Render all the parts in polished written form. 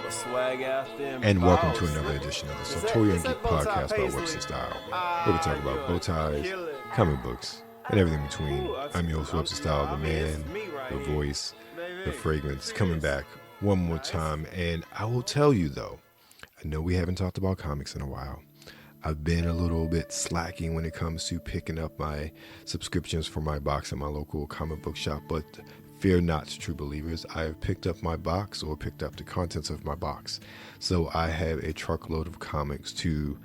And welcome to another edition of the Sartorial Geek Podcast by Webs and Style, where we talk about bow ties, comic books, and everything in between. I'm your host, Webs and Style, the man, the voice, the fragrance, coming back one more time. And I will tell you though, I know we haven't talked about comics in a while. I've been a little bit slacking when it comes to picking up my subscriptions for my box at my local comic book shop, but fear not, true believers. I have picked up my box, or picked up the contents of my box. So I have a truckload of comics to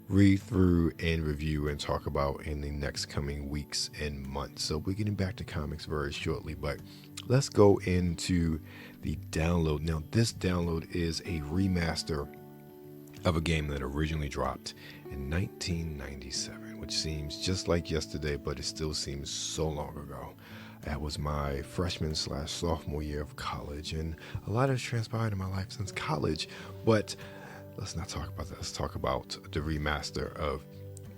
read through and review and talk about in the next coming weeks and months. So we're getting back to comics very shortly, but let's go into the download. Now, this download is a remaster of a game that originally dropped in 1997, which seems just like yesterday, but it still seems so long ago. That was my freshman/sophomore year of college, and a lot has transpired in my life since college. But let's not talk about that. Let's talk about the remaster of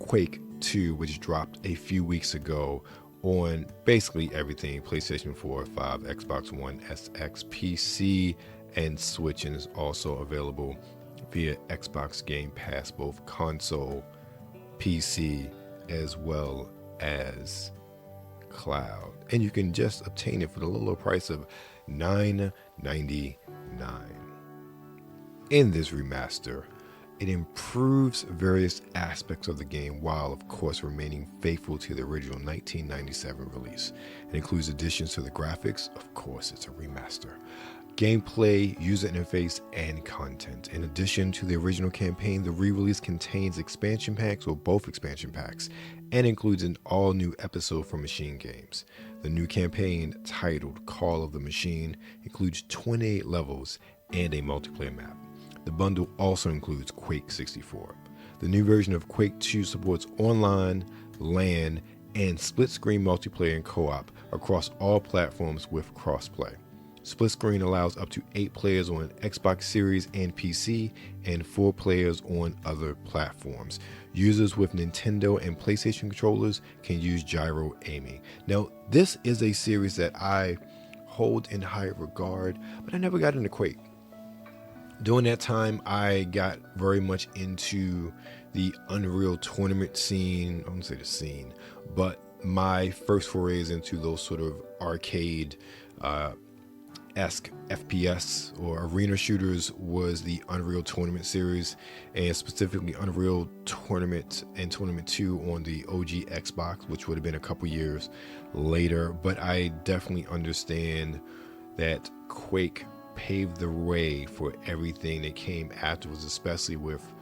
Quake 2, which dropped a few weeks ago on basically everything: PlayStation 4, 5, Xbox One, SX, PC, and Switch, and is also available via Xbox Game Pass, both console, PC, as well as cloud. And you can just obtain it for the low price of $9.99. In this remaster, it improves various aspects of the game while of course remaining faithful to the original 1997 release. It includes additions to the graphics, of course it's a remaster, gameplay, user interface, and content. In addition to the original campaign, the re-release contains expansion packs, or both expansion packs, and includes an all-new episode from Machine Games. The new campaign, titled Call of the Machine, includes 28 levels and a multiplayer map. The bundle also includes Quake 64. The new version of Quake 2 supports online, LAN, and split-screen multiplayer and co-op across all platforms with crossplay. Split screen allows up to 8 players on Xbox Series and PC, and 4 players on other platforms. Users with Nintendo and PlayStation controllers can use gyro aiming. Now, this is a series that I hold in high regard, but I never got into Quake. During that time, I got very much into the Unreal Tournament scene. I wouldn't say the scene, but my first forays into those sort of arcade esque FPS or arena shooters was the Unreal Tournament series, and specifically Unreal Tournament and Tournament 2 on the OG Xbox, which would have been a couple years later. But I definitely understand that Quake paved the way for everything that came afterwards, especially with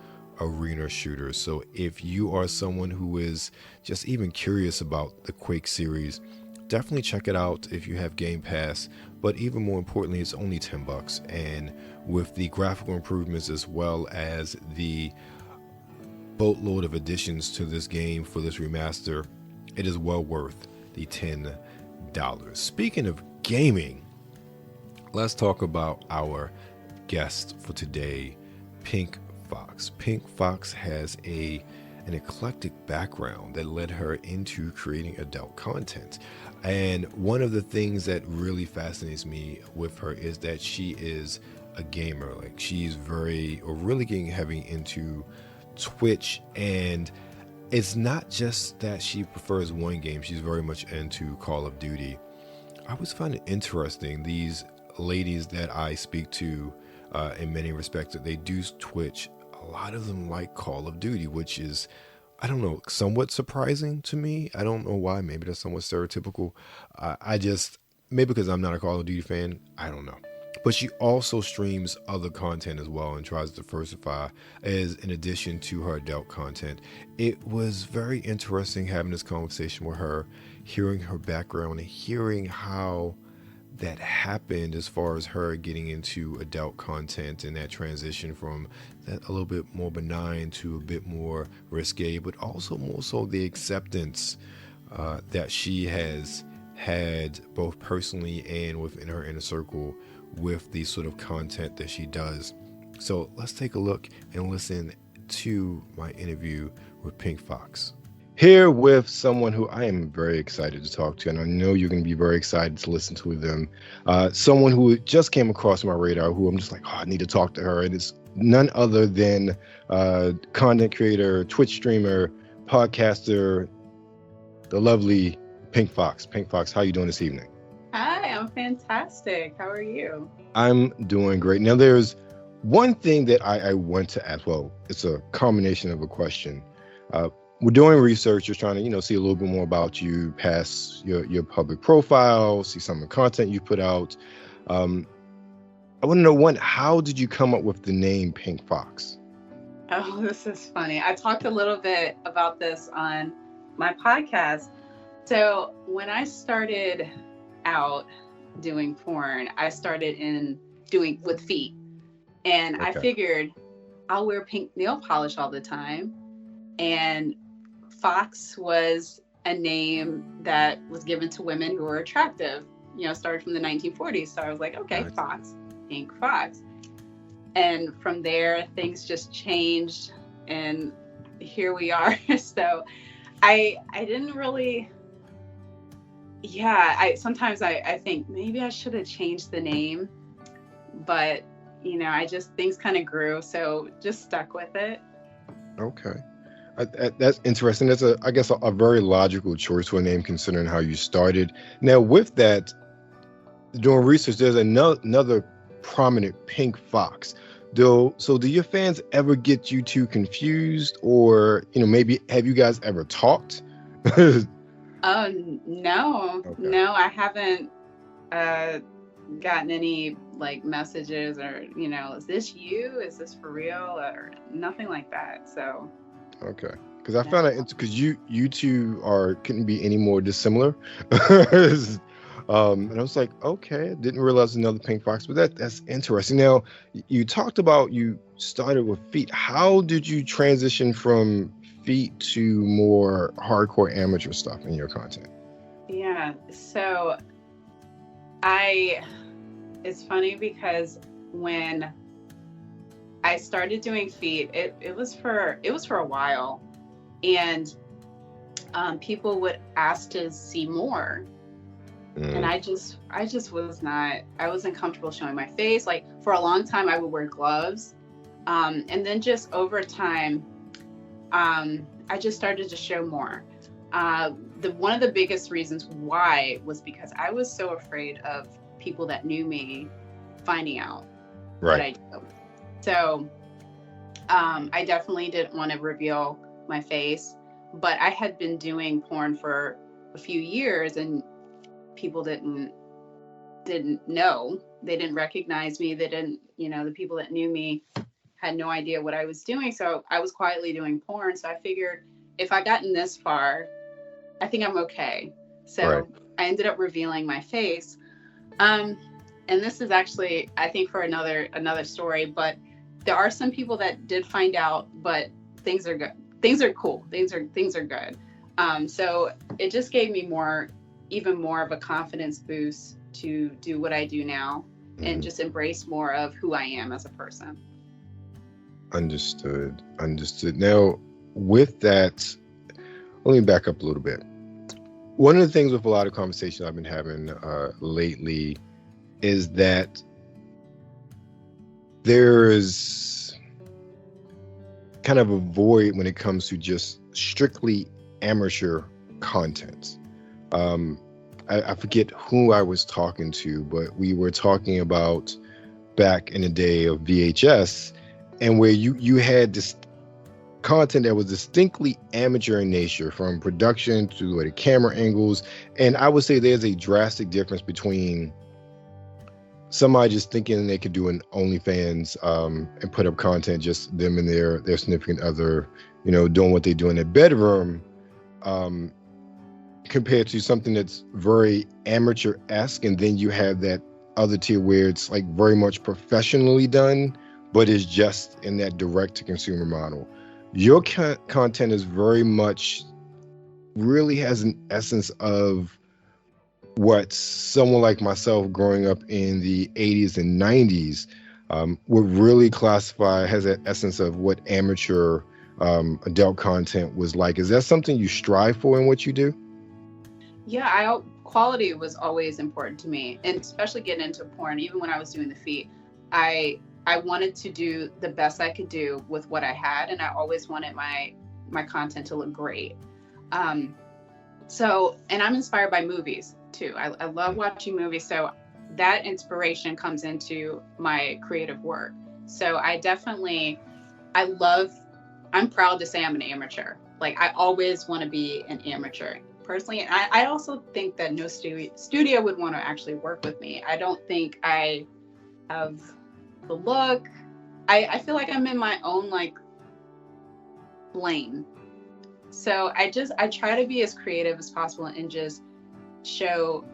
arena shooters. So if you are someone who is just even curious about the Quake series, definitely check it out if you have Game Pass. But even more importantly, it's only $10, and with the graphical improvements as well as the boatload of additions to this game for this remaster, it is well worth the $10. Speaking of gaming, let's talk about our guest for today, Pink Fox. Pink Fox has an eclectic background that led her into creating adult content. And one of the things that really fascinates me with her is that she is a gamer. Like, she's really getting heavy into Twitch, and it's not just that she prefers one game. She's very much into Call of Duty. I always find it interesting, these ladies that I speak to, in many respects, that they do Twitch, a lot of them like Call of Duty, which is, I don't know, somewhat surprising to me. I don't know why. Maybe that's somewhat stereotypical. Maybe because I'm not a Call of Duty fan. I don't know. But she also streams other content as well and tries to diversify as in addition to her adult content. It was very interesting having this conversation with her, hearing her background and hearing how that happened as far as her getting into adult content and that transition from that a little bit more benign to a bit more risque, but also more so the acceptance that she has had both personally and within her inner circle with the sort of content that she does. So let's take a look and listen to my interview with Pink Fox. here with someone who I am very excited to talk to, and I know you're going to be very excited to listen to them. Someone who just came across my radar, who I'm just like, oh, I need to talk to her, and it's none other than content creator, Twitch streamer, podcaster, the lovely Pink Fox. Pink Fox, how you doing this evening? Hi, I'm fantastic. How are you? I'm doing great. Now, there's one thing that I want to ask. Well, it's a combination of a question. We're doing research, just trying to, see a little bit more about you past your public profile, see some of the content you put out. I want to know, how did you come up with the name Pink Fox? Oh, this is funny. I talked a little bit about this on my podcast. So when I started out doing porn, I started doing with feet. And okay. I figured I'll wear pink nail polish all the time. And Fox was a name that was given to women who were attractive, started from the 1940s. So I was like, okay, nice. Fox, Pink Fox. And from there, things just changed. And here we are. So I didn't really, sometimes I think maybe I should have changed the name. But, things kind of grew. So just stuck with it. Okay. That's interesting. That's I guess a very logical choice for a name considering how you started. Now with that, doing research, there's another prominent Pink Fox. So do your fans ever get you two confused, or maybe have you guys ever talked? No. Okay. No, I haven't gotten any messages or is this you? Is this for real? Or nothing like that. So. Okay, because I found that because you two couldn't be any more dissimilar, and I was like, okay, didn't realize another Pink Fox, but that's interesting. Now, you talked about you started with feet. How did you transition from feet to more hardcore amateur stuff in your content? Yeah, so it's funny because when I started doing feet, it was for a while, and people would ask to see more, and I wasn't comfortable showing my face. Like for a long time, I would wear gloves, and then just over time, I just started to show more. One of the biggest reasons why was because I was so afraid of people that knew me finding out what I do. So I definitely didn't want to reveal my face, but I had been doing porn for a few years and people didn't know. They didn't recognize me. They didn't, the people that knew me had no idea what I was doing. So I was quietly doing porn. So I figured if I gotten this far, I think I'm okay. So I ended up revealing my face. And this is actually, I think, for another story, but there are some people that did find out, but things are good. Things are cool. Things are good. So it just gave me even more of a confidence boost to do what I do now and just embrace more of who I am as a person. Understood. Now, with that, let me back up a little bit. One of the things with a lot of conversations I've been having lately is that there is kind of a void when it comes to just strictly amateur content. I forget who I was talking to, but we were talking about back in the day of VHS, and where you had this content that was distinctly amateur in nature, from production to the camera angles. And I would say there's a drastic difference between somebody just thinking they could do an OnlyFans and put up content, just them and their significant other, doing what they do in their bedroom, compared to something that's very amateur-esque. And then you have that other tier where it's like very much professionally done, but it's just in that direct-to-consumer model. Your content is very much, really has an essence of what someone like myself growing up in the 80s and 90s would really classify, has that essence of what amateur adult content was like. Is that something you strive for in what you do? Yeah, quality was always important to me, and especially getting into porn. Even when I was doing the feet, I wanted to do the best I could do with what I had, and I always wanted my content to look great. Um, so, and I'm inspired by movies too. I love watching movies, so that inspiration comes into my creative work. So I love, I'm proud to say I'm an amateur. Like, I always want to be an amateur personally. And I also think that no studio would want to actually work with me. I don't think I have the look. I feel like I'm in my own like lane. So I try to be as creative as possible and just show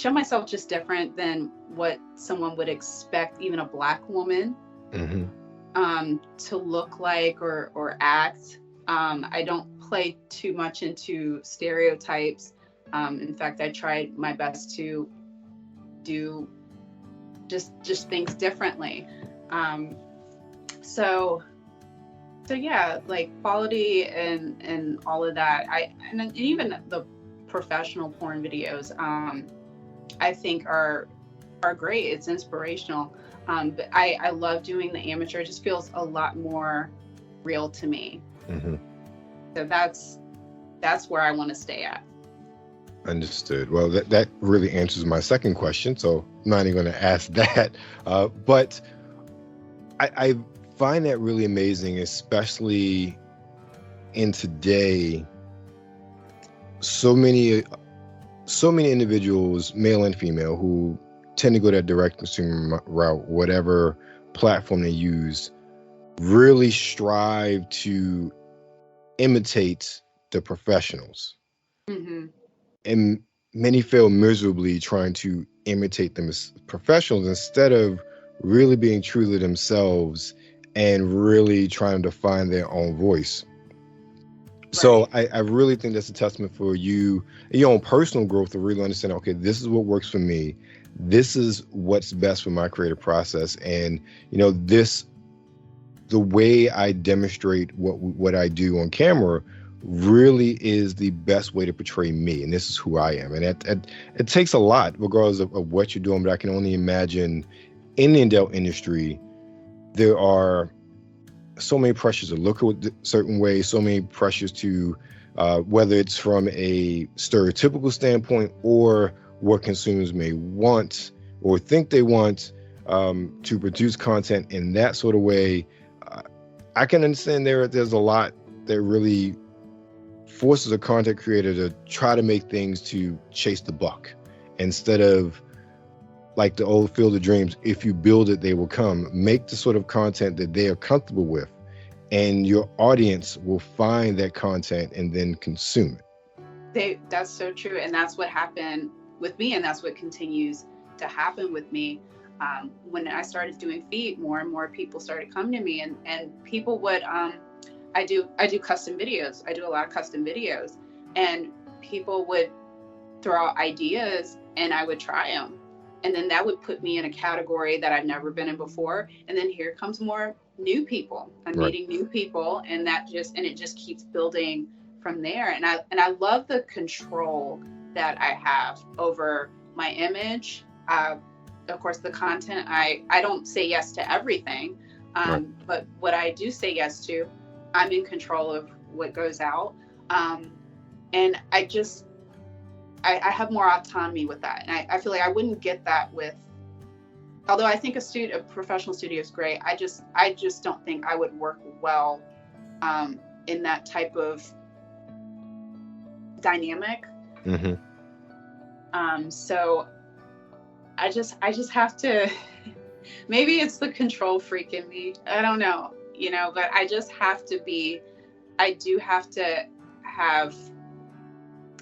myself just different than what someone would expect, even a Black woman, to look like or act. I don't play too much into stereotypes. In fact, I tried my best to do just things differently. So yeah, like quality and all of that. And even the professional porn videos, I think are great. It's inspirational. But I love doing the amateur. It just feels a lot more real to me. So that's where I want to stay at. Understood. Well, that really answers my second question, so I'm not even going to ask that. But I find that really amazing, especially in today. So many individuals, male and female, who tend to go that direct consumer route, whatever platform they use, really strive to imitate the professionals. And many fail miserably trying to imitate them as professionals instead of really being true to themselves and really trying to find their own voice. So I really think that's a testament for you, your own personal growth, to really understand, okay, this is what works for me. This is what's best for my creative process. And, the way I demonstrate what I do on camera really is the best way to portray me. And this is who I am. And it takes a lot, regardless of what you're doing. But I can only imagine in the adult industry, there are so many pressures to look a certain way, so many pressures to, whether it's from a stereotypical standpoint or what consumers may want or think they want, to produce content in that sort of way. I can understand there's a lot that really forces a content creator to try to make things to chase the buck instead of, like the old Field of Dreams, if you build it, they will come. Make the sort of content that they are comfortable with, and your audience will find that content and then consume it. That's so true. And that's what happened with me. And that's what continues to happen with me. When I started doing feet, more and more people started coming to me, and people would, I do custom videos. I do a lot of custom videos, and people would throw out ideas and I would try them. And then that would put me in a category that I've never been in before. And then here comes more new people. I'm meeting new people, and it just keeps building from there. And I love the control that I have over my image. Of course, the content, I don't say yes to everything, but what I do say yes to, I'm in control of what goes out. And I have more autonomy with that. And I feel like I wouldn't get that with, although I think a professional studio is great, I just don't think I would work well in that type of dynamic. So I just have to, maybe it's the control freak in me. I don't know, but I do have to have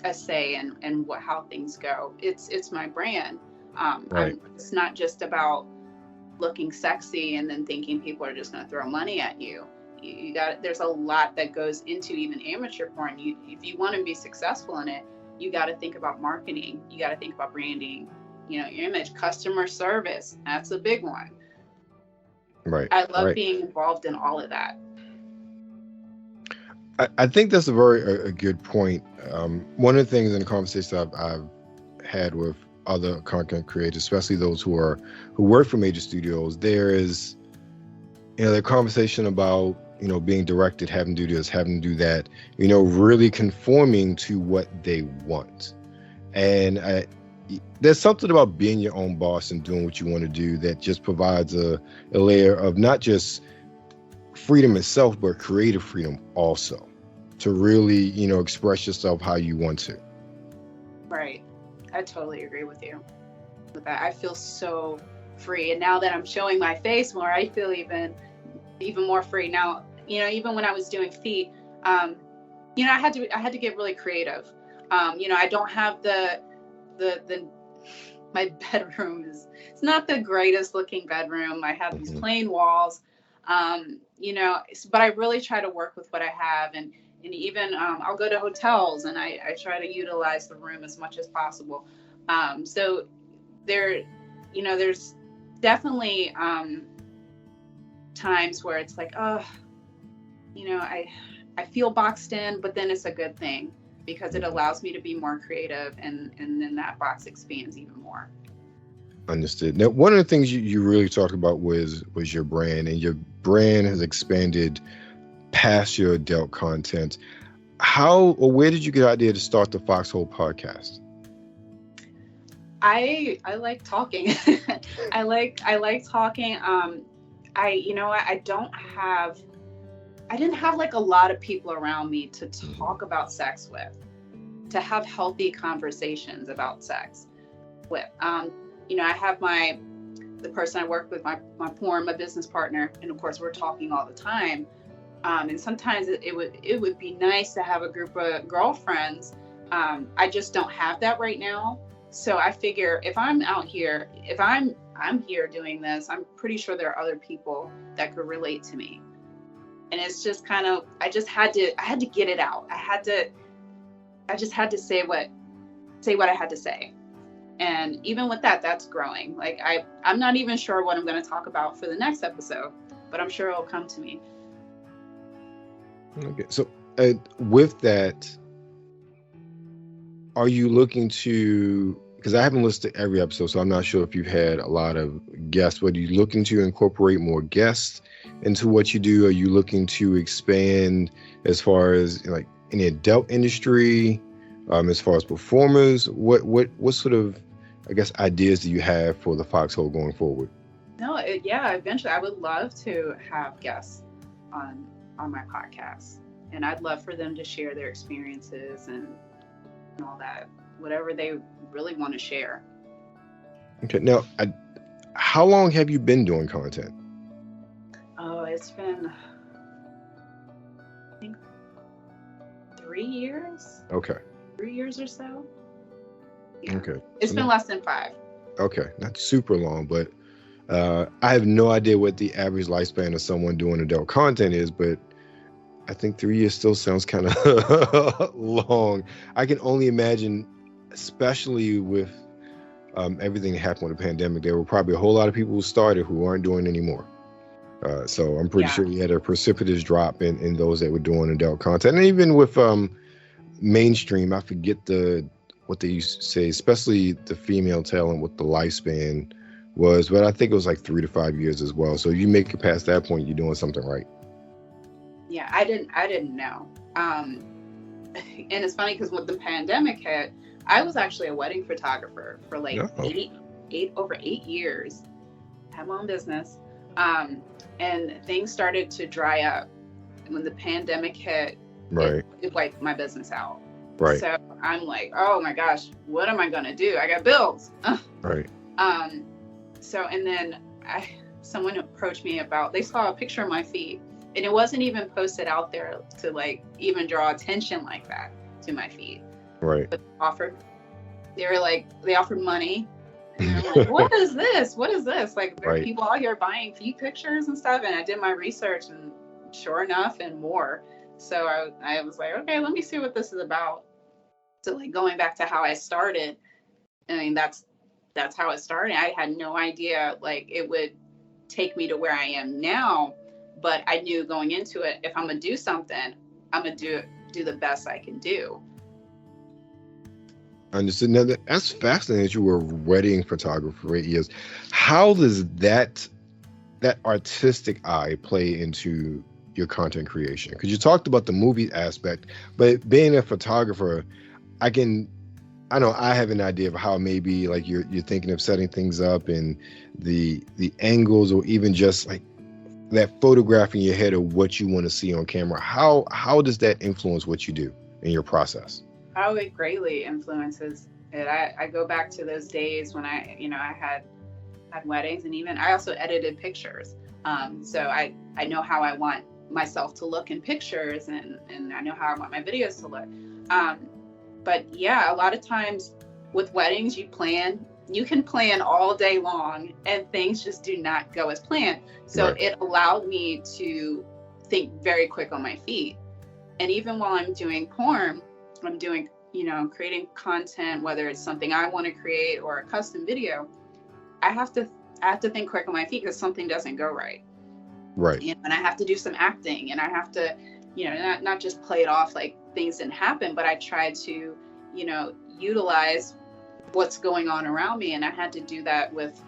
a say in how things go. It's my brand. It's not just about looking sexy and then thinking people are just going to throw money at you. There's a lot that goes into even amateur porn. If you want to be successful in it, you got to think about marketing. You got to think about branding, your image, customer service. That's a big one. Right. I love Right. being involved in all of that. I think that's a very a good point. One of the things in the conversations I've had with other content creators, especially those who work for major studios, there is, the conversation about, being directed, having to do this, having to do that, really conforming to what they want. And there's something about being your own boss and doing what you want to do that just provides a layer of not just freedom itself, but creative freedom also, to really, express yourself how you want to. Right. I totally agree with you with that. I feel so free. And now that I'm showing my face more, I feel even more free. Now, even when I was doing feet, I had to get really creative. I don't have the my bedroom it's not the greatest looking bedroom. I have these plain walls, but I really try to work with what I have, and even I'll go to hotels and I try to utilize the room as much as possible. So there, there's definitely times where it's like, oh, I feel boxed in, but then it's a good thing because it allows me to be more creative, and then that box expands even more. Understood. Now, one of the things you really talked about was your brand, and your brand has expanded past your adult content. How or where did you get the idea to start the Foxhole podcast? I like talking. I like talking. I didn't have like a lot of people around me to talk about sex with, to have healthy conversations about sex with. I have the person I work with, my business partner, and of course we're talking all the time. And sometimes it would be nice to have a group of girlfriends. I just don't have that right now. So I figure if I'm out here, if I'm here doing this, I'm pretty sure there are other people that could relate to me. And it's just kind of, I had to get it out. I just had to say what I had to say. And even with that, that's growing. Like I'm not even sure what I'm going to talk about for the next episode, but I'm sure it'll come to me. Okay. So with that, are you looking to, because I haven't listened to every episode, so I'm not sure if you've had a lot of guests, but are you looking to incorporate more guests into what you do? Are you looking to expand as far as like in the adult industry, as far as performers? What sort of, I guess, ideas do you have for the Foxhole going forward? No, eventually I would love to have guests on my podcast, and I'd love for them to share their experiences and all that, whatever they really want to share. Okay. Now, how long have you been doing content? Oh, it's been, I think, 3 years. Okay. 3 years or so. Yeah. Okay. It's been less than 5. Okay. Not super long, but I have no idea what the average lifespan of someone doing adult content is, but I think 3 years still sounds kind of long. I can only imagine, especially with everything that happened with the pandemic, there were probably a whole lot of people who started who aren't doing anymore. So I'm pretty sure you had a precipitous drop in those that were doing adult content. And even with mainstream, I forget what they used to say, especially the female talent, what the lifespan was, but I think it was like 3 to 5 years as well. So you make it past that point, you're doing something right. Yeah, I didn't know. And it's funny because when the pandemic hit, I was actually a wedding photographer for like over 8 years. I had my own business. And things started to dry up. When the pandemic hit, it wiped my business out. Right. So I'm like, oh my gosh, what am I gonna do? I got bills. Right. So, and then someone approached me they saw a picture of my feet, and it wasn't even posted out there to like even draw attention like that to my feet. Right. But they offered money. And I'm like, what is this? What is this? Like, there are people out here buying feet pictures and stuff. And I did my research, and sure enough, and more. So I was like, okay, let me see what this is about. So like going back to how I started, I mean, that's how it started. I had no idea like it would take me to where I am now. But I knew going into it, if I'm gonna do something, I'm gonna do the best I can do. Understood. Now that's fascinating that you were a wedding photographer for 8 years. How does that artistic eye play into your content creation? Because you talked about the movie aspect, but being a photographer, I know I have an idea of how maybe like you're thinking of setting things up and the angles, or even just like that photograph in your head of what you want to see on camera. How does that influence what you do in your process? Oh, it greatly influences it. I go back to those days when I had weddings, and even I also edited pictures. So I know how I want myself to look in pictures, and I know how I want my videos to look. But yeah, a lot of times with weddings, you can plan all day long and things just do not go as planned. So Right. It allowed me to think very quick on my feet. And even while I'm doing porn, I'm doing, creating content, whether it's something I want to create or a custom video, I have to think quick on my feet because something doesn't go right. Right. And I have to do some acting, and I have to, not just play it off like things didn't happen, but I try to, utilize what's going on around me. And I had to do that with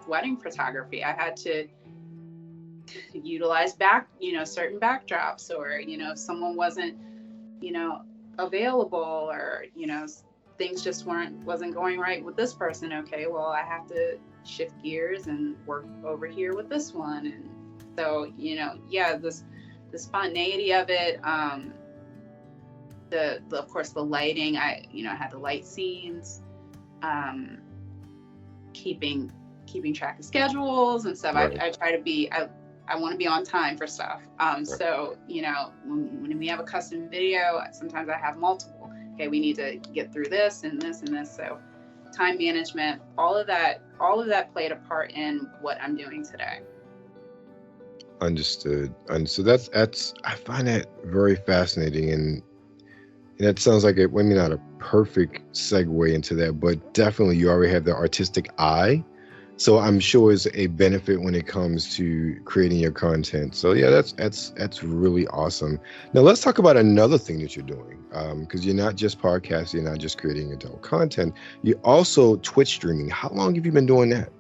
wedding photography. I had to utilize certain backdrops, or, if someone wasn't, available, or, things just wasn't going right with this person. Okay, well, I have to shift gears and work over here with this one. And so, the spontaneity of it, of course the lighting, I had the light scenes, keeping track of schedules and stuff. Right. I try to be, I want to be on time for stuff. Right. So, when we have a custom video, sometimes I have multiple. Okay, we need to get through this and this and this. So time management, all of that played a part in what I'm doing today. Understood. That's I find that very fascinating, and that sounds like maybe not a perfect segue into that, but definitely you already have the artistic eye. So I'm sure it's a benefit when it comes to creating your content. So yeah, that's really awesome. Now let's talk about another thing that you're doing, because you're not just podcasting, you're not just creating adult content. You're also Twitch streaming. How long have you been doing that?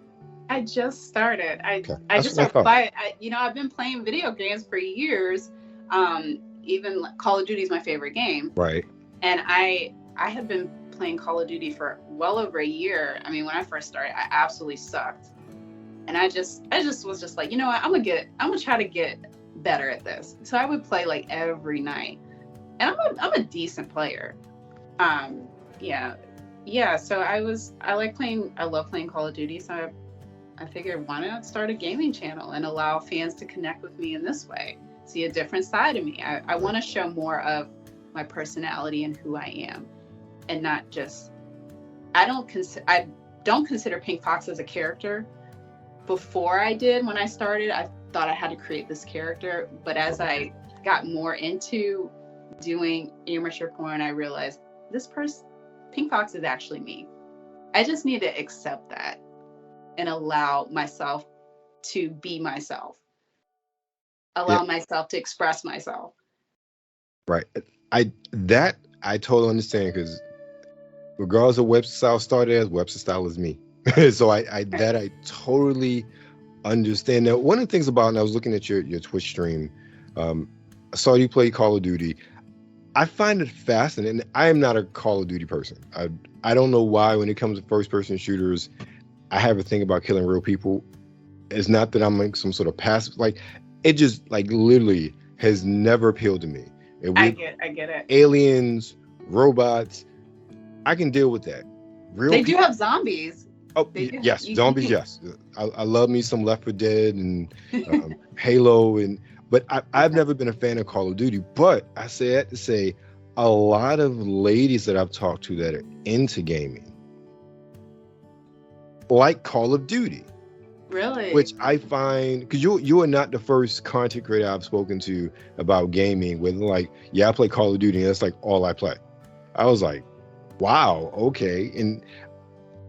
I just started. I just what I started thought. I've been playing video games for years. Even Call of Duty is my favorite game. Right. And I have been playing Call of Duty for well over a year. I mean, when I first started, I absolutely sucked. And I just was just like, what, I'm gonna try to get better at this. So I would play like every night. And I'm a decent player. Yeah. So I love playing Call of Duty. So I figured, why not start a gaming channel and allow fans to connect with me in this way, see a different side of me. I want to show more of my personality and who I am, and not just, I don't consider Pink Fox as a character. Before I did, when I started, I thought I had to create this character, but as I got more into doing amateur porn, I realized Pink Fox is actually me. I just need to accept that and allow myself to be myself, myself to express myself. Right. I totally understand, because regardless of website style started as, website style is me. So I totally understand. Now, one of the things about, and I was looking at your Twitch stream, I saw you play Call of Duty. I find it fascinating. I am not a Call of Duty person. I don't know why, when it comes to first person shooters, I have a thing about killing real people. It's not that I'm like some sort of passive, like it just like literally has never appealed to me. I get it. Aliens, robots, I can deal with that. They do have zombies. Oh, yes, zombies, yes. I love me some Left 4 Dead and Halo, but I've never been a fan of Call of Duty. But I say that to say, a lot of ladies that I've talked to that are into gaming like Call of Duty. Really? Which I find, because you are not the first content creator I've spoken to about gaming with like, yeah, I play Call of Duty and that's like all I play. I was like, wow, okay. And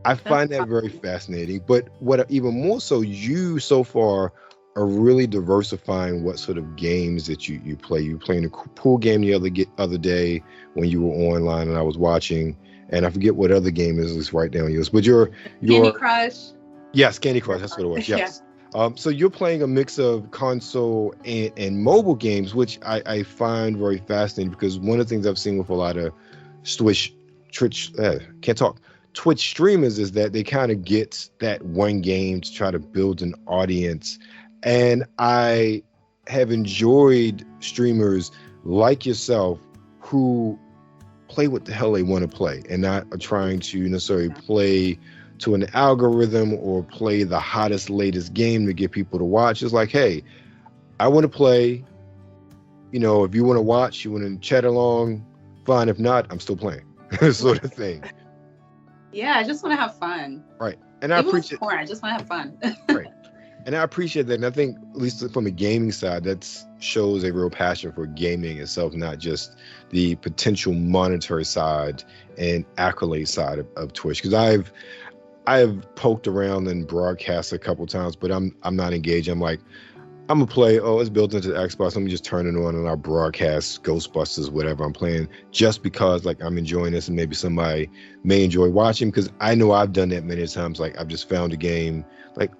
I That's find that very awesome. fascinating. But what even more so, you so far are really diversifying what sort of games that you play. You were playing a pool game the other day when you were online, and I was watching, and I forget what other game is. It's right down yours. But Candy your Crush. yes, Candy Crush. That's what it was. Yeah. Yes. So you're playing a mix of console and mobile games, which I find very fascinating because one of the things I've seen with a lot of Twitch, Twitch, can't talk, Twitch streamers is that they kind of get that one game to try to build an audience. And I have enjoyed streamers like yourself who play what the hell they want to play and not are trying to necessarily play to an algorithm or play the hottest, latest game to get people to watch. It's like, hey, I want to play. You know, if you want to watch, you want to chat along, fine. If not, I'm still playing, sort of thing. Yeah, I just want to have fun. Right. And I Even with appreciate porn, I just want to have fun. right. And I appreciate that. And I think, at least from the gaming side, that shows a real passion for gaming itself, not just the potential monetary side and accolade side of Twitch. Because I've poked around and broadcast a couple times, but I'm not engaged. I'm like, I'm gonna play. Oh, it's built into the Xbox. Let me just turn it on and I'll broadcast Ghostbusters, whatever I'm playing, just because like I'm enjoying this and maybe somebody may enjoy watching. Because I know I've done that many times. Like I've just found a game like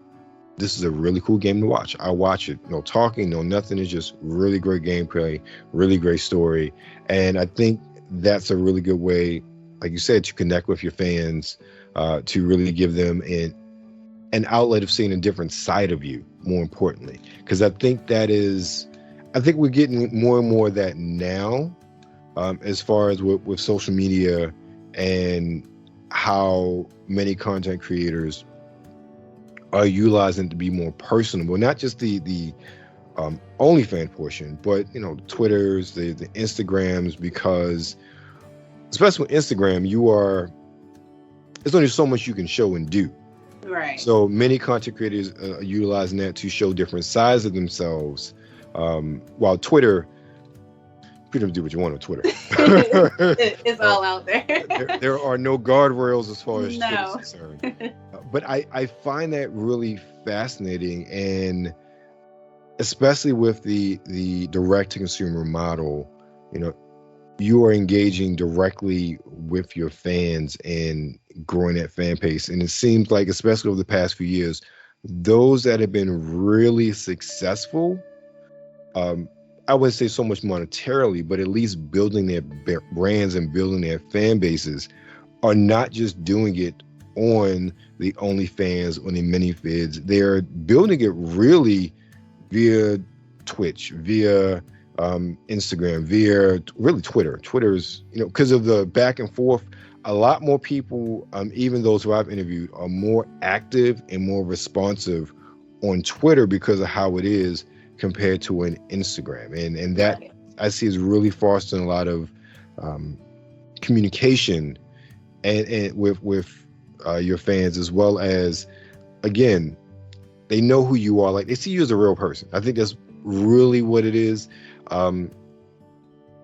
this is a really cool game to watch. I watch it. No talking, no nothing. It's just really great gameplay, really great story, and I think that's a really good way, like you said, to connect with your fans, to really give them an outlet of seeing a different side of you, more importantly. Because I think we're getting more and more of that now, as far as with social media and how many content creators are utilizing it to be more personable, not just the OnlyFans portion, but you know, Twitters, the Instagrams, because especially with Instagram, there's only so much you can show and do. Right. So many content creators are utilizing that to show different sides of themselves. While Twitter, you can do what you want on Twitter. It's all out there. There are no guardrails as far as Twitter is No. concerned. But I find that really fascinating, and especially with the direct to consumer model, you know, you are engaging directly with your fans and growing that fan base. And it seems like, especially over the past few years, those that have been really successful, I wouldn't say so much monetarily, but at least building their brands and building their fan bases, are not just doing it on the OnlyFans, on the mini vids. They're building it really via Twitch, via Instagram, via really Twitter. Twitter's, you know, because of the back and forth, a lot more people, even those who I've interviewed, are more active and more responsive on Twitter because of how it is compared to an Instagram. And that Right. I see is really fostering a lot of communication and with your fans, as well as, again, they know who you are. Like, they see you as a real person. I think that's really what it is.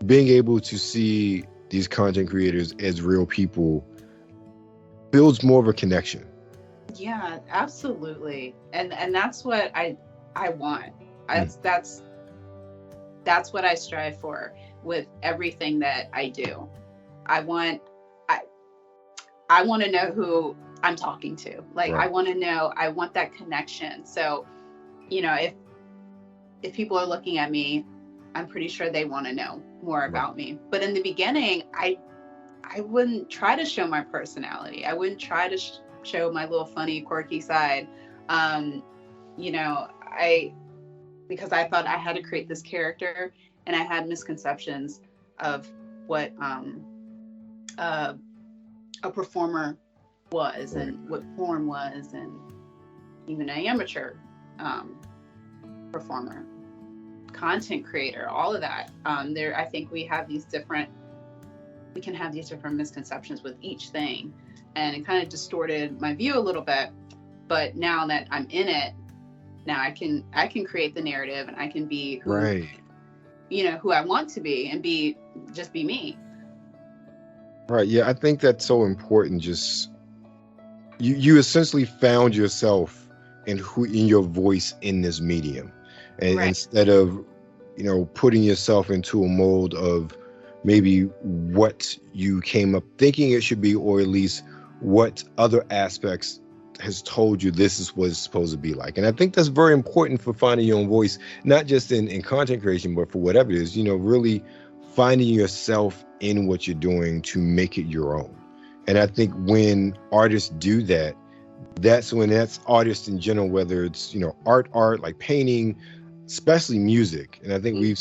Being able to see these content creators as real people builds more of a connection. Yeah, absolutely. And that's what I want. That's what I strive for with everything that I do. I want to know who I'm talking to. Like, Right. I want that connection. So, you know, if people are looking at me, I'm pretty sure they want to know more about me. But in the beginning, I wouldn't try to show my personality. I wouldn't try to show my little funny, quirky side. You know, because I thought I had to create this character, and I had misconceptions of what a performer was, Right. and what porn was, and even an amateur performer, content creator, all of that. I think we can have these different misconceptions with each thing, and it kind of distorted my view a little bit. But now that I'm in it, now I can create the narrative, and I can be who, Right. you know, who I want to be, and just be me. Right. Yeah, I think that's so important. Just you essentially found yourself in your voice in this medium, and Right. instead of putting yourself into a mold of maybe what you came up thinking it should be, or at least what other aspects has told you this is what it's supposed to be like. And I think that's very important for finding your own voice, not just in content creation, but for whatever it is, really finding yourself in what you're doing to make it your own. And I think when artists do that, that's artists in general, whether it's art like painting, especially music. And I think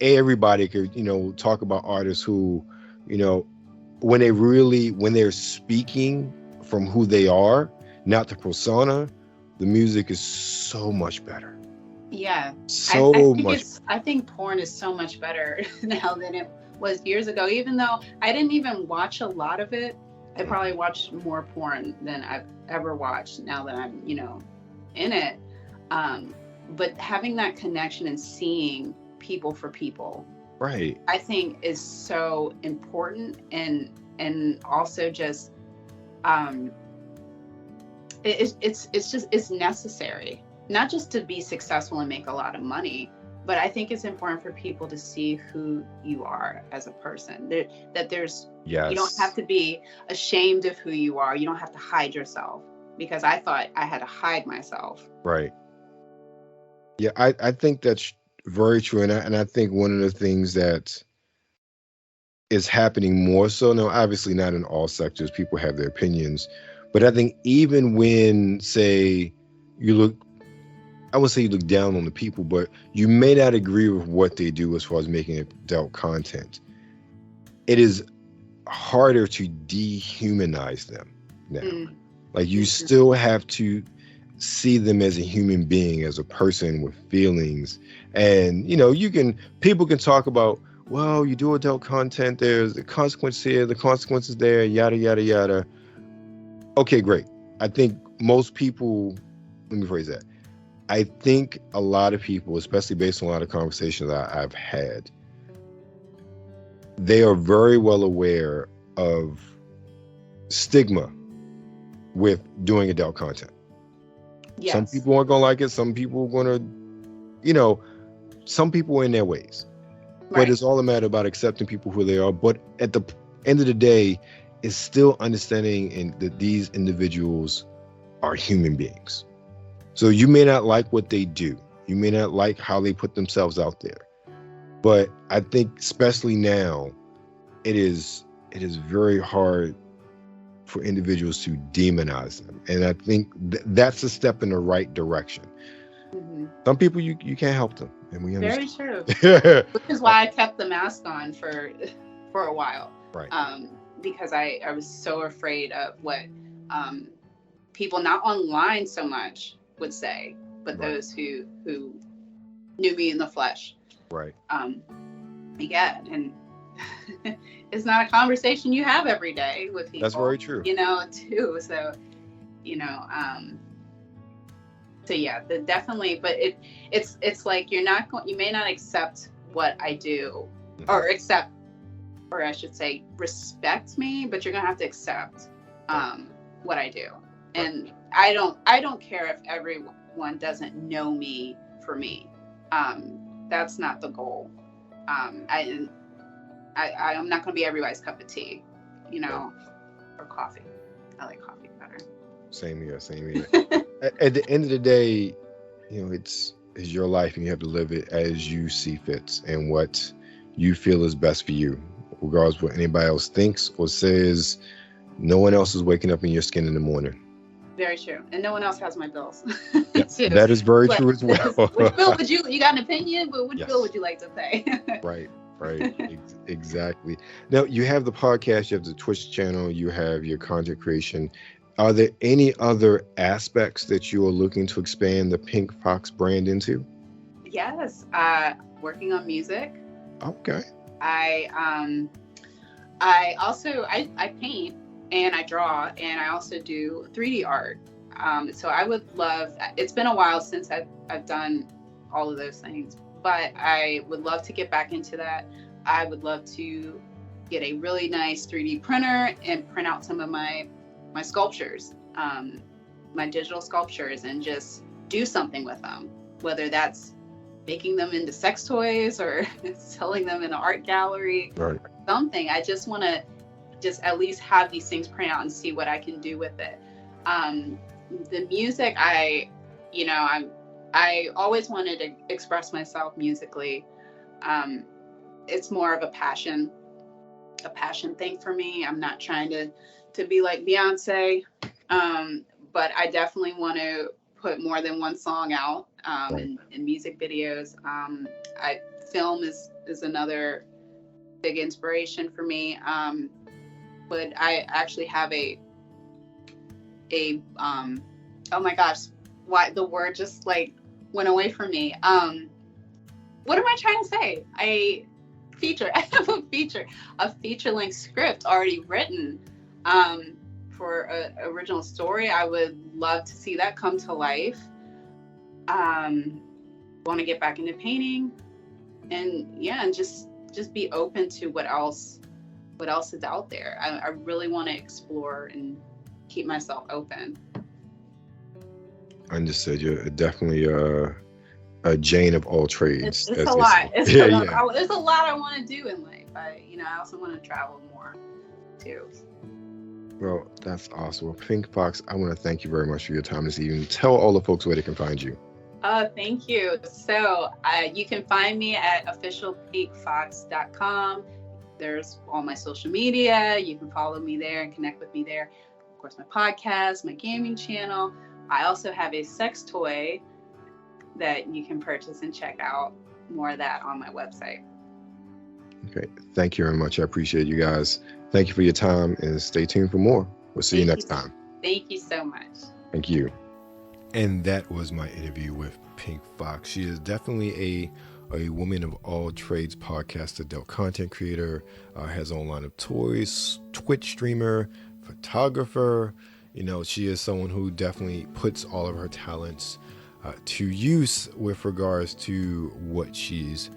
everybody could talk about artists who when they're speaking from who they are, not the persona, the music is so much better. Yeah. So much. I think porn is so much better now than it was years ago. Even though I didn't even watch a lot of it, I probably watched more porn than I've ever watched now that I'm, in it. But having that connection and seeing people for people, right, I think is so important, and also just it's necessary, not just to be successful and make a lot of money, but I think it's important for people to see who you are as a person. You don't have to be ashamed of who you are. You don't have to hide yourself, because I thought I had to hide myself. Right. Yeah, I think that's very true. And I think one of the things that is happening more so now, obviously not in all sectors, people have their opinions, but I think even when, say, I would say you look down on the people, but you may not agree with what they do as far as making adult content, it is harder to dehumanize them now. Like, you still have to see them as a human being, as a person with feelings. And people can talk about, well, you do adult content, there's the consequence here, the consequences there, yada yada yada. Okay, great. I think most people, let me phrase that, I think a lot of people, especially based on a lot of conversations that I've had, they are very well aware of stigma with doing adult content. Yes. Some people aren't going to like it. Some people are going to, some people are in their ways. Right. But it's all a matter about accepting people who they are. But at the end of the day, it's still understanding that these individuals are human beings. So you may not like what they do. You may not like how they put themselves out there. But I think especially now, it is very hard for individuals to demonize them. And I think that's a step in the right direction. Mm-hmm. Some people, you can't help them. And we understand. Very true. Which is why I kept the mask on for a while. Right. Because I was so afraid of what people, not online so much, would say, but right. Those who knew me in the flesh. Right. Yeah, and it's not a conversation you have every day with people. That's very true. Too. So, so yeah, definitely. But it's like you may not accept what I do, or I should say, respect me, but you're gonna have to accept what I do. And I don't care if everyone doesn't know me for me. That's not the goal. I'm not going to be everybody's cup of tea, or coffee. I like coffee better. Same here. At the end of the day, it's your life, and you have to live it as you see fit and what you feel is best for you, regardless of what anybody else thinks or says. No one else is waking up in your skin in the morning. Very true. And no one else has my bills. That is very true as well. Which bill would you got an opinion, but which bill would you like to pay? Right. Exactly. Now, you have the podcast, you have the Twitch channel, you have your content creation. Are there any other aspects that you are looking to expand the Pink Fox brand into? Yes. Working on music. Okay. I also paint. And I draw, and I also do 3D art. So I would love, it's been a while since I've done all of those things, but I would love to get back into that. I would love to get a really nice 3D printer and print out some of my sculptures. my digital sculptures and just do something with them, whether that's making them into sex toys or selling them in an art gallery, Right. or something. I just want to just at least have these things print out and see what I can do with it. The music, I always wanted to express myself musically. It's more of a passion thing for me. I'm not trying to be like Beyonce, but I definitely want to put more than one song out in music videos. Film is another big inspiration for me. But I actually have a oh my gosh, why the word just like went away from me. What am I trying to say? I have a feature-length script already written for an original story. I would love to see that come to life. Want to get back into painting, and just be open to what else is out there. I really want to explore and keep myself open. Understood. You're definitely a Jane of all trades. It's a lot. There's a lot I want to do in life. I also want to travel more too. Well, that's awesome. Well, Pink Fox, I want to thank you very much for your time this evening. Tell all the folks where they can find you. Thank you. So you can find me at officialpinkfox.com. There's all my social media. You can follow me there and connect with me there. Of course, my podcast, my gaming channel. I also have a sex toy that you can purchase and check out more of that on my website. Okay. Thank you very much. I appreciate you guys. Thank you for your time and stay tuned for more. We'll see you next time. Thank you so much. Thank you. And that was my interview with Pink Fox. She is definitely a woman of all trades, podcaster, adult content creator, has her own line of toys, Twitch streamer, photographer. She is someone who definitely puts all of her talents to use with regards to what she's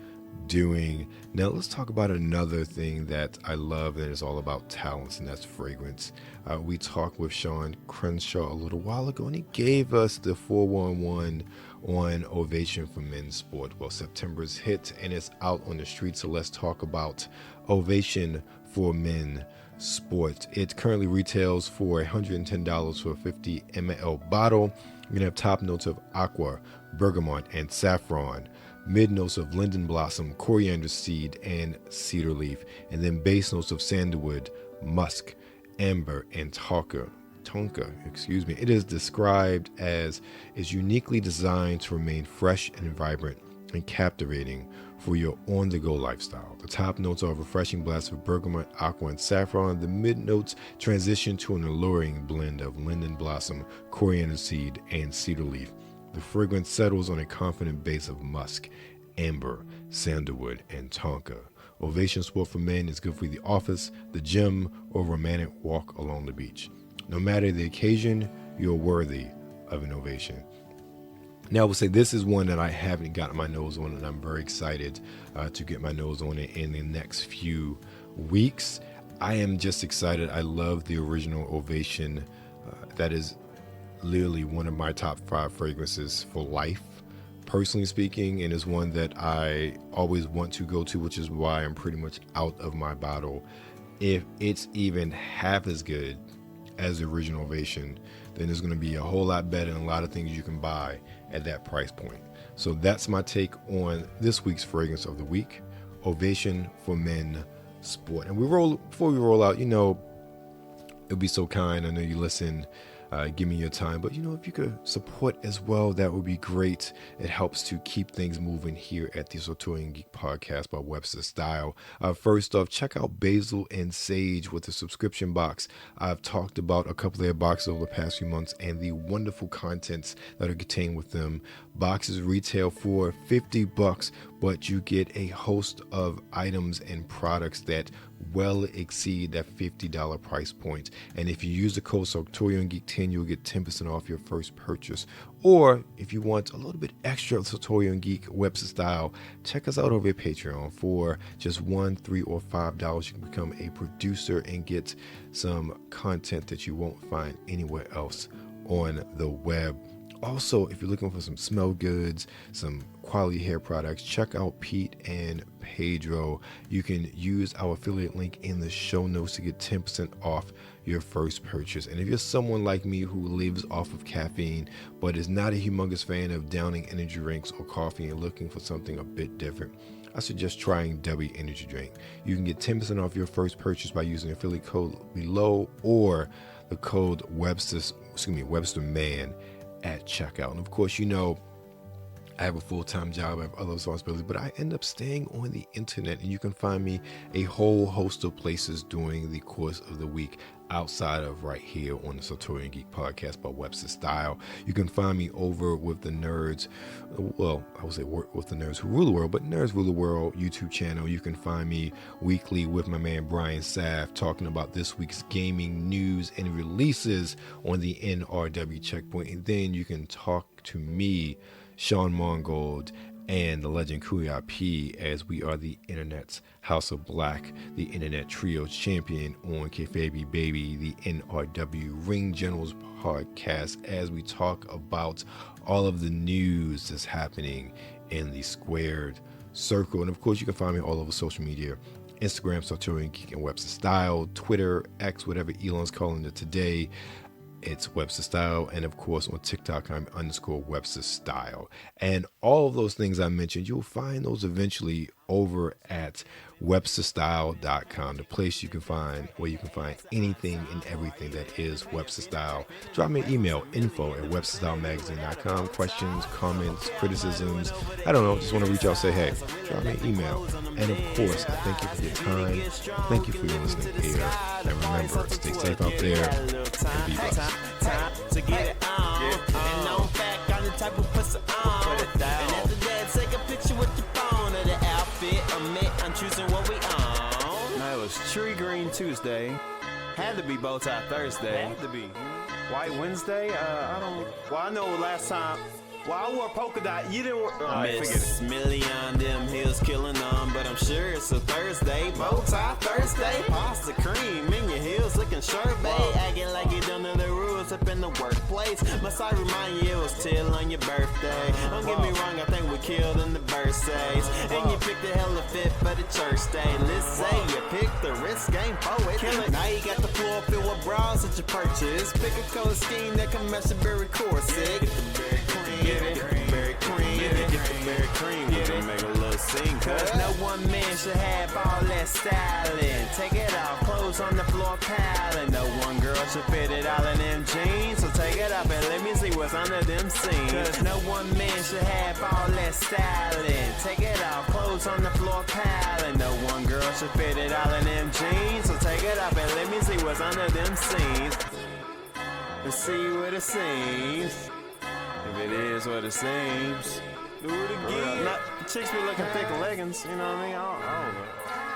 doing. Now let's talk about another thing that I love, and it's all about talents, and that's fragrance. We talked with Sean Crenshaw a little while ago, and he gave us the 411 on Ovation for Men's Sport. Well, September's hit and it's out on the street, so let's talk about Ovation for Men Sport. It currently retails for $110 for a 50 ml bottle. You're gonna have top notes of aqua, bergamot, and saffron, mid notes of linden blossom, coriander seed, and cedar leaf, and then base notes of sandalwood, musk, amber, and tonka. It is described as is uniquely designed to remain fresh and vibrant and captivating for your on-the-go lifestyle. The top notes are a refreshing blast of bergamot, aqua, and saffron. The mid notes transition to an alluring blend of linden blossom, coriander seed, and cedar leaf. The fragrance settles on a confident base of musk, amber, sandalwood, and tonka. Ovation Sport for Men is good for the office, the gym, or a romantic walk along the beach. No matter the occasion, you're worthy of an ovation. Now, I will say this is one that I haven't gotten my nose on, and I'm very excited to get my nose on it in the next few weeks. I am just excited. I love the original Ovation. That is literally one of my top 5 fragrances for life, personally speaking, and is one that I always want to go to, which is why I'm pretty much out of my bottle. If it's even half as good as the original Ovation, then it's going to be a whole lot better than a lot of things you can buy at that price point. So that's my take on this week's fragrance of the week, Ovation for Men Sport. And before we roll out, it'd be so kind. I know you listen. Give me your time, but if you could support as well, that would be great. It helps to keep things moving here at the Sartorial Geek Podcast by Webster Style. First off, check out Basil and Sage with the subscription box. I've talked about a couple of their boxes over the past few months and the wonderful contents that are contained with them. Boxes retail for $50, but you get a host of items and products that well exceed that $50 price point. And if you use the code Sartorial Geek 10, you'll get 10% off your first purchase. Or if you want a little bit extra of Sartorial Geek website style, check us out over at Patreon. For just $1, $3, or $5, you can become a producer and get some content that you won't find anywhere else on the web. Also, if you're looking for some smell goods, some quality hair products, check out Pete and Pedro. You can use our affiliate link in the show notes to get 10% off your first purchase. And if you're someone like me who lives off of caffeine, but is not a humongous fan of downing energy drinks or coffee and looking for something a bit different, I suggest trying W Energy Drink. You can get 10% off your first purchase by using the affiliate code below or the code WebsterMan at checkout. And of course, you know, I have a full-time job, I have other responsibilities, but I end up staying on the internet, and you can find me a whole host of places during the course of the week outside of right here on the Sartorial Geek podcast by Webster Style. You can find me over with the nerds, well, I would say work with the nerds who rule the world, but Nerds Rule the World YouTube channel. You can find me weekly with my man Brian Saff talking about this week's gaming news and releases on the NRW Checkpoint. And then you can talk to me, Sean Mongold, and the legend Kuya P, as we are the internet's House of Black, the internet trio champion on Kayfabe Baby, the NRW Ring Generals podcast, as we talk about all of the news that's happening in the squared circle. And of course, you can find me all over social media: Instagram, Sartorial Geek and Webster Style, Twitter, X, whatever Elon's calling it today, it's Webster Style. And of course on TikTok, I'm _Webster Style. And all of those things I mentioned, you'll find those eventually over at websterstyle.com, the place you can find where you can find anything and everything that is Webster Style. Drop me an email, info@websterstylemagazine.com. Questions, comments, criticisms, I don't know, just want to reach out, say hey, drop me an email. And of course, I thank you for your time, thank you for your listening here, and remember, stay safe out there and be blessed. To get it on, and on fact, I'm the type of pussy on. And after that, take a picture with your phone of the outfit. I'm choosing what we own. That was Tree Green Tuesday. Had to be Bow Tie Thursday. Had to be White Wednesday. I know last time. Well, I wore polka dot. You didn't wear. Miss Million, them heels killing them, but I'm sure it's a Thursday. Bow tie Thursday, pasta cream in your heels, looking sharp, babe. Acting like you don't know the rules up in the workplace. Must I remind you it was till on your birthday? Don't get me wrong, I think we killed in the birthdays. And you picked the hella fit for the church day. Let's say you picked the wrist game poet. Now you got the floor filled with bras that you purchase. Pick a color scheme that can match the berry corset. Get the berry cream. Get the berry cream, get the berry cream, we can make a little scene. Cause no one man should have all that styling. Take it off, clothes on the floor piling. No one girl should fit it all in them jeans. So take it off and let me see what's under them seams. Cause no one man should have all that styling. Take it off, clothes on the floor piling. No one girl should fit it all in them jeans. So take it off and let me see what's under them seams. Let's see what it seems. If it is what it seems. Do it again. Chicks be looking thick leggings, you know what I mean? I don't know.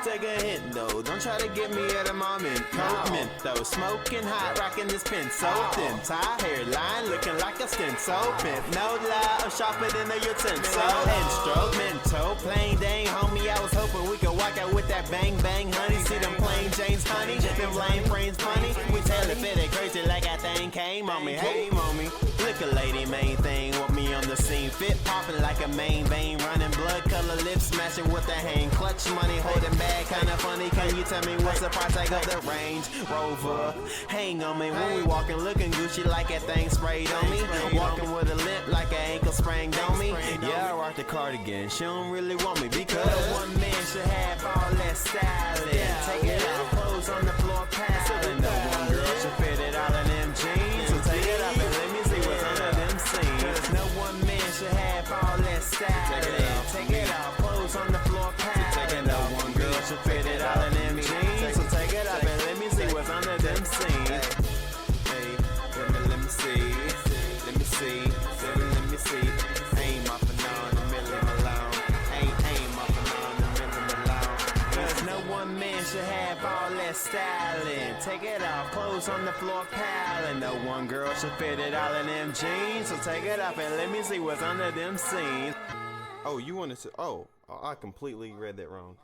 Take a hint though, don't try to get me at a moment. Coat mint though, smoking hot, rocking this pin so thin. Tie hairline, looking like a stencil. Pimp, no lie, I'm sharper than a utensil. Instrumental, plain dang, homie, I was hoping we could walk out with that bang bang, honey. See them plain James, honey, them lame frames, funny. We tell it fit it crazy like that thing came on me. Hey, mommy, look a lady, main thing, want me on the scene. Fit popping like a main vein, running blood color lips, smashing with the hand clutch, money holding back. Kinda funny, can you tell me what's the price tag of the Range Rover? Hang on me when we walking, looking Gucci like that thing sprayed on me. Walking with a limp like an ankle sprained on me. Yeah, I rock the cardigan, she don't really want me because one man should have all that styling. Take it out, clothes on the floor piling. No one girl should fit it all in them jeans. So take it up and let me see what's under them seams. No one man should have all that styling. Take it out, clothes on the floor piling. No one girl should fit it all in them jeans. So take it up and let me see what's under them seams. Hey, let me see. Let me see. Let me see. Aim off and on, a million alone. Ain't have all that styling. Take it off, clothes on the floor piling. No one girl should fit it all in them jeans. So take it off and let me see what's under them seams. Oh, you wanted to? Oh, I completely read that wrong.